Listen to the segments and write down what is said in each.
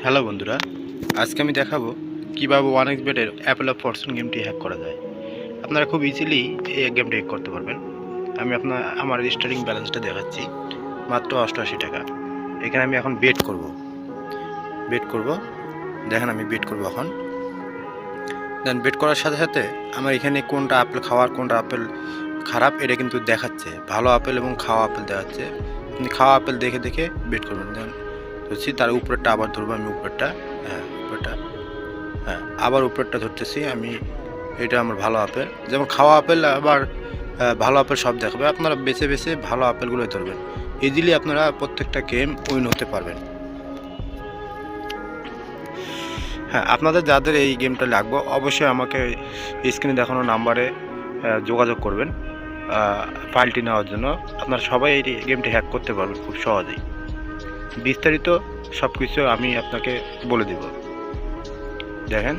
Hello বন্ধুরা, আজকে আমি দেখাবো কীভাবে 1xBet-এর অ্যাপেল অফ ফরচুন গেমটি হ্যাক করা যায়। আপনারা খুব ইজিলি এই গেমটি হ্যাক করতে পারবেন। আমি আমার স্টার্টিং ব্যালেন্সটা দেখাচ্ছি, মাত্র 88 টাকা। এখানে আমি এখন বেট করব। দেখেন আমি বেট করব এখন। দেন বেট করার সাথে সাথে আমার এখানে কোনটা আপেল খাওয়ার কোনটা আপেল খারাপ এটা কিন্তু দেখাচ্ছে। ভালো আপেল এবং খাওয়া আপেল দেখাচ্ছে। আপনি খাওয়া আপেল দেখে দেখে বেট করবেন। দেন ধরছি তার উপরেরটা আবার ধরবো আমি উপরেরটা, আবার উপরেরটা ধরতেছি আমি। এটা আমার ভালো আপেল, যেমন খাওয়া আপেল আবার ভালো আপেল সব দেখাবে। আপনারা বেছে বেছে ভালো আপেলগুলোই ধরবেন। ইজিলি আপনারা প্রত্যেকটা গেম উইন হতে পারবেন। হ্যাঁ, আপনাদের যাদের এই গেমটা লাগবে অবশ্যই আমাকে স্ক্রিনে দেখানো নাম্বারে যোগাযোগ করবেন ফাইলটি নেওয়ার জন্য। আপনারা সবাই এই গেমটি হ্যাক করতে পারবেন খুব সহজেই। বিস্তারিত সব কিছু আমি আপনাকে বলে দিব। দেখেন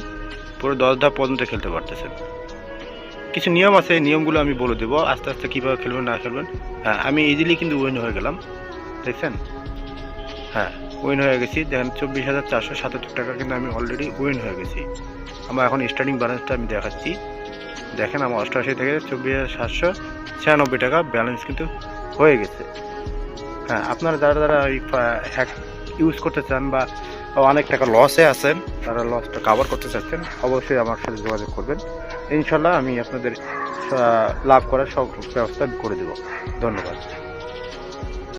পুরো 10 ধাপ পর্যন্ত খেলতে পারতেছেন। কিছু নিয়ম আছে, এই নিয়মগুলো আমি বলে দেবো আস্তে আস্তে কীভাবে খেলবেন না খেলবেন। হ্যাঁ, আমি ইজিলি কিন্তু উইন হয়ে গেলাম, দেখছেন? হ্যাঁ, উইন হয়ে গেছি। দেখেন 24,477 টাকা কিন্তু আমি অলরেডি উইন হয়ে গেছি। আমার এখন স্টার্টিং ব্যালেন্সটা আমি দেখাচ্ছি। দেখেন আমার 88 থেকে 24,796 টাকা ব্যালেন্স কিন্তু হয়ে গেছে। হ্যাঁ, আপনারা যারা এই হ্যাক ইউজ করতে চান বা অনেক টাকা লসে আছেন, তারা লসটা কাভার করতে চাচ্ছেন, অবশ্যই আমার সাথে যোগাযোগ করবেন। ইনশাল্লাহ আমি আপনাদের লাভ করার সব ব্যবস্থা করে দেব। ধন্যবাদ।